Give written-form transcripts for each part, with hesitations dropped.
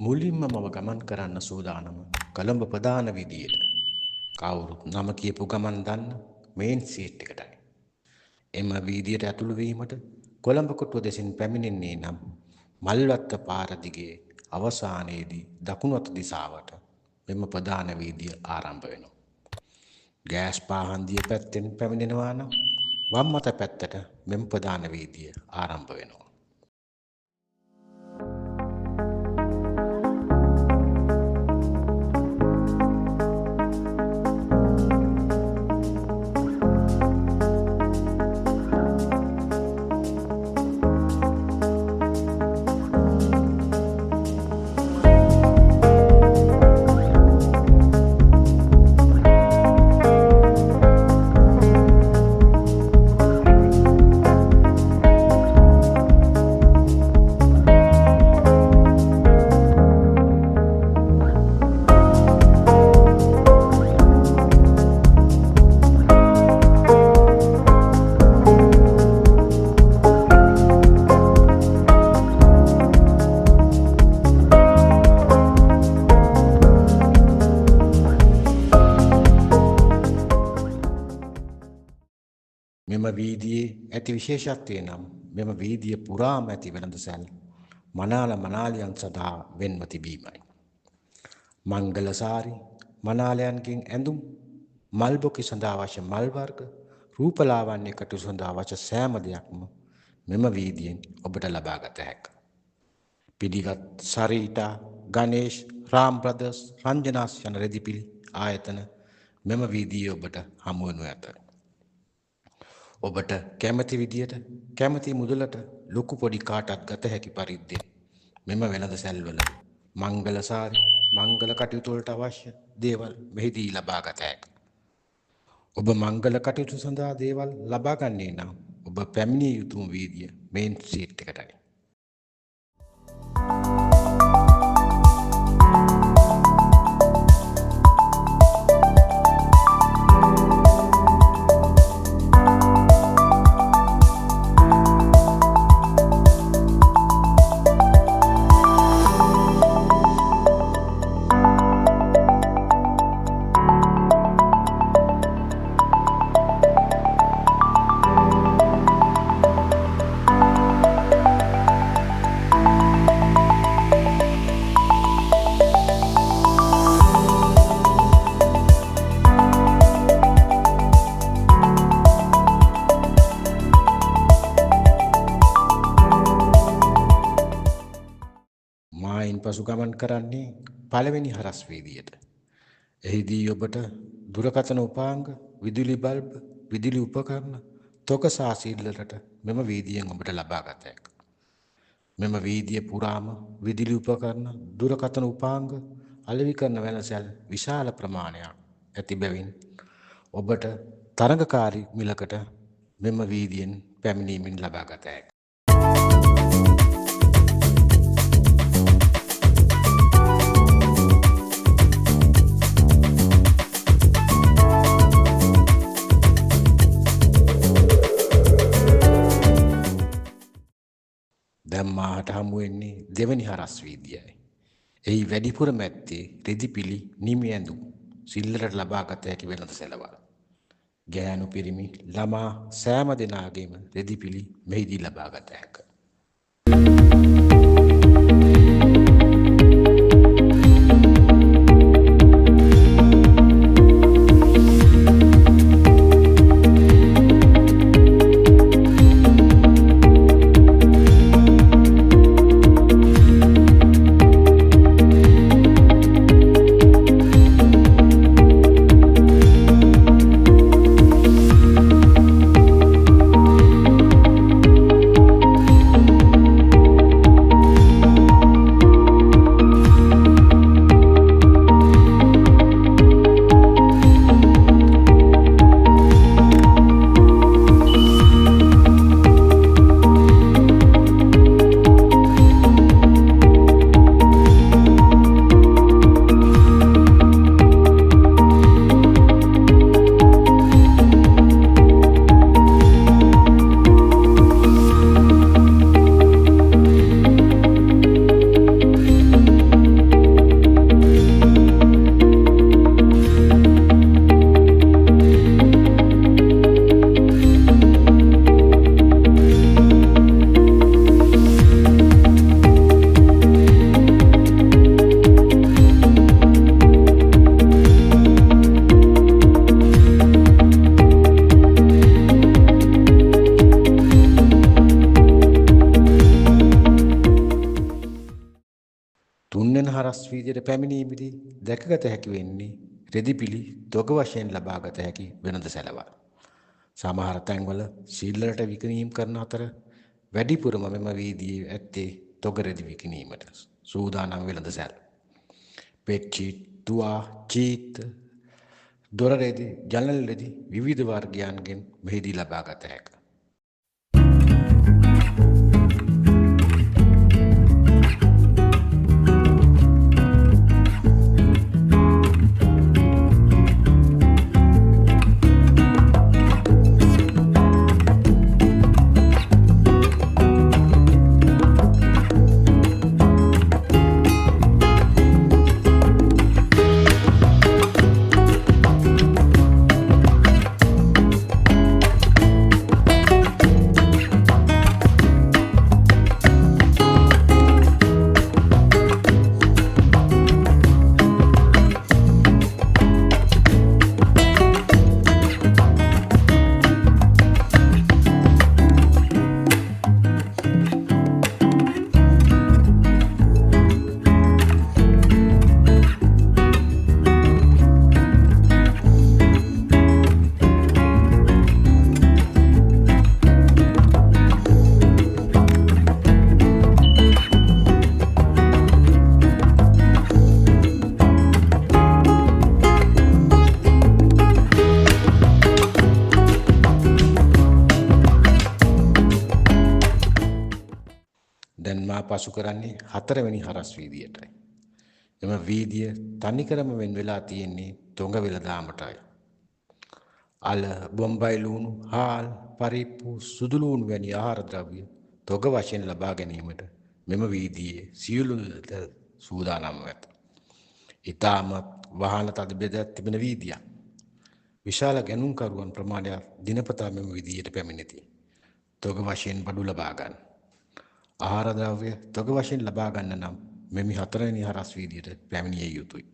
මුලින්ම මම ගමන් කරන්න සූදානම කොළඹ ප්‍රධාන වීදියට. කවුරුත් නම කියපු ගමන් දන්න මේන් සීට් එකටයි. එම වීදියට ඇතුළු වීමට කොළඹ කොටුව දෙසින් පැමිණෙන්නේ නම් මල්වත්ත පාර දිගේ අවසානයේදී දකුණු අත දිශාවට මෙම ප්‍රධාන වීදිය ආරම්භ වෙනවා. ගෑස් පාහන්දිය පැත්තෙන් පැමිණෙනවා නම් වම් අත පැත්තට මෙම ප්‍රධාන වීදිය ආරම්භ වෙනවා. මෙම වීදියේ ඇති විශේෂත්වය නම් මෙම වීදිය පුරාම ඇති වෙළඳසැල් මනාල මනාලියන් සඳහා වෙන්ව තිබීමයි. මංගල සාරි, මනාලයන්ගෙන් ඇඳුම්, මල් බොකි සඳහා අවශ්‍ය මල් වර්ග, රූපලාවන්‍ය කටයුතු සඳහා අවශ්‍ය සෑම දෙයක්ම මෙම වීදියෙන් ඔබට ලබා ගත හැකියි. පිළිගත් සරීටා, ගණේෂ්, රාම් බ්‍රදර්ස්, රංජනාස් යන රෙදිපිලි ආයතන මෙම වීදියේ ඔබට හමු වනු ඇත. ඔබට කැමති විදියට කැමති මුදලට ලොකු පොඩි කාටත් ගත හැකි පරිද්දෙන් මෙම වෙළඳසැල්වල මංගල සාරි, මංගල කටයුතු වලට අවශ්‍ය දේවල් මෙහිදී ලබා ගත හැකියි. ඔබ මංගල කටයුතු සඳහා දේවල් ලබා ගන්නේ නම් ඔබ පැමිණිය යුතුම වීදිය මේන් ස්ට්‍රීට් එකටයි. මායින් පසු ගමන් කරන්නේ පළවෙනි හරස් වීදියට. එහිදී ඔබට දුරකථන උපාංග, විදුලි බල්බ, විදුලි උපකරණ, තොක සාසීල්ලට මෙම වීදියෙන් ඔබට ලබා ගත හැකියි. මෙම වීදිය පුරාම විදුලි උපකරණ, දුරකථන උපාංග, අලෙවි කරන වෙළඳසැල් විශාල ප්‍රමාණයක් ඇති බැවින් ඔබට තරඟකාරී මිලකට මෙම වීදියෙන් පැමිණීමෙන් ලබා ගත හැකියි. දැන් මාහට හමු වෙන්නේ දෙවැනි හරස් වීදියයි. එහි වැඩිපුරම ඇත්තේ රෙදිපිලි, නිමි ඇඳුම්, සිල්ලරට ලබා ගත හැකි වෙළඳසැලවල්. ගෑනු පිරිමි ළමා සෑම දෙනාගේම රෙදිපිලි මෙහිදී ලබා ගත හැකියි. තුන්වෙනි හරස් වීදියට පැමිණීමේදී දැකගත හැකි වෙන්නේ රෙදිපිලි තොග වශයෙන් ලබාගත හැකි වෙළඳ සැලවල්. සමහර තැන්වල සිල්ලරට විකිණීම් කරන අතර වැඩිපුරම මෙම වීදියේ ඇත්තේ තොග රෙදි විකිණීමට සූදානම් වෙළඳ සැල්. බෙඩ්ෂීට්, තුවා, චීත, දොර රෙදි, ජනල් රෙදි විවිධ වර්ගයන්ගෙන් මෙහිදී ලබාගත හැකිය. දැන් මා පසු කරන්නේ 4 වෙනි හරස් වීදියටයි. එම වීදිය තනිකරම වෙන් වෙලා තියෙන්නේ තොඟ වෙළඳාමටයි. අල, බොම්බයි ලූණු, හාල්, පරිප්පු, සුදු ලූණු වැනි ආහාර ද්‍රව්‍ය තොග වශයෙන් ලබා ගැනීමට මෙම වීදියේ සියලු සූදානම් වෙත. ඊටමත් වාහන තද බෙද තිබෙන වීදියක්. විශාල ගැනුම්කරුවන් ප්‍රමාණයක් දිනපතා මෙම වීදියට පැමිණෙති. තොග වශයෙන් බඩු ලබා ගන්න. ආහාර ද්‍රව්‍ය තොග වශයෙන් ලබා ගන්න නම් මෙමි 4 වෙනි හරස් වීදියට පැමිණිය යුතුයි.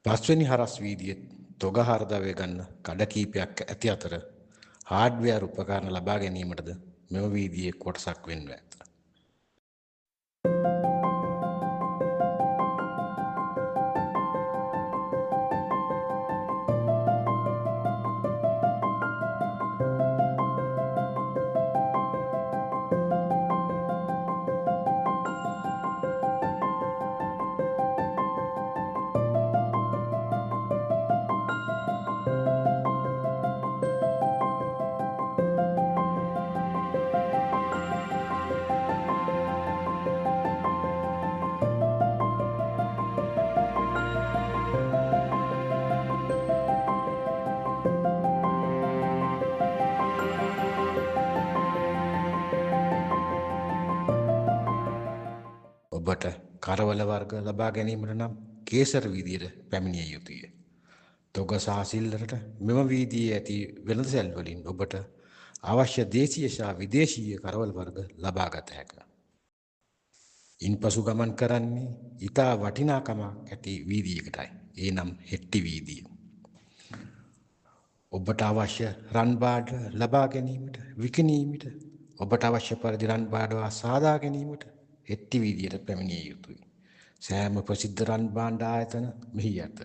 පස්වෙනි හරස් වීදියේ තොග හරදාවේ ගන්න කඩ කීපයක් ඇති අතර හાર્ඩ්වෙයාර් උපකරණ ලබා ගැනීමටද මෙම වීදියේ කොටසක් වෙන්න ඇත. ඔබට කරවල වර්ග ලබා ගැනීමට නම් කේසර වීදියට පැමිණිය යුතුය. තොග සහ සිල්ලරට මෙම වීදියේ ඇති වෙළඳසැල් වලින් ඔබට අවශ්‍ය දේශීය සහ විදේශීය කරවල වර්ග ලබා ගත හැකිය. ඉන්පසු ගමන් කරන්නේ ඊටා වටිනාකමක් ඇති වීදියකටයි. ඒ නම් හෙට්ටි වීදිය. ඔබට අවශ්‍ය රන් බාඩ ලබා ගැනීමට, විකිණීමට ඔබට අවශ්‍ය පරිදි රන් පාඩවා සාදා ගැනීමට හෙට්ටි වීදියට පැමිණිය යුතුයි. සෑම ප්‍රසිද්ධ රන් භාණ්ඩ ආයතන මෙහි ඇත.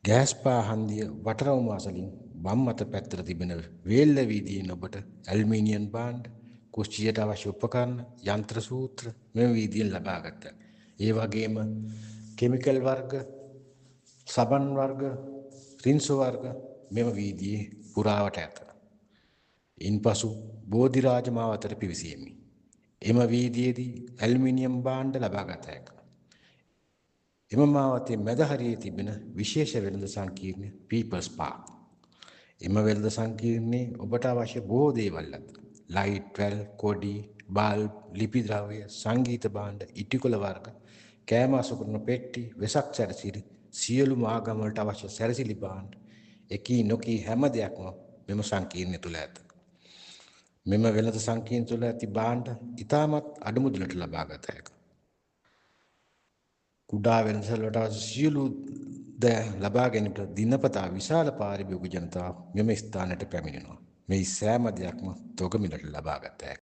ගෑස්පා හන්දිය වටරවුම අසලින් වම් අත පැත්තට තිබෙන වේල්ල වීදියෙන් ඔබට ඇල්මීනියම් භාණ්ඩ, කුස්සියට අවශ්‍ය උපකරණ, යන්ත්‍ර සූත්‍ර මෙම වීදියෙන් ලබා ගත්තා. ඒ වගේම කෙමිකල් වර්ග, සබන් වර්ග, රින්සු වර්ග මෙම වීදියේ පුරාවට ඇත. ඉන්පසු බෝධිරාජ මාවතට පිවිසීමි. එම වීදියේදී ඇල්මීනියම් භාණ්ඩ ලබා ගත හැකිය. එම මාවතේ මැද හරියේ තිබෙන විශේෂ වෙළඳ සංකීර්ණය පීපල්ස් පාක්. එම වෙළඳ සංකීර්ණයේ ඔබට අවශ්‍ය බොහෝ දේවල් ඇත. ලයිට් වැල්, කොඩි, බල්බ්, ලිපි ද්‍රව්‍ය, සංගීත භාණ්ඩ, ඉටිකොල වර්ග, කෑම අසුකරන පෙට්ටි, වෙසක් සැරසිලි, සියලුම ආගම් වලට අවශ්‍ය සැරසිලි භාණ්ඩ, එකී නොකී හැම දෙයක්ම මෙම සංකීර්ණය තුල ඇත. මෙම වෙළඳ සංකීර්ණය තුල ඇති භාණ්ඩ ඉතාමත් අඩු මුදලට ලබා ගත හැකිය. කුඩා වෙළඳසැල් වලට අවශ්‍ය සියලු දෑ ලබා ගැනීමට දිනපතා විශාල පාරිභෝගික ජනතාව මෙම ස්ථානයට පැමිණෙනවා. මේ සෑම දෙයක්ම තොග මිලට ලබා ගත හැකියි.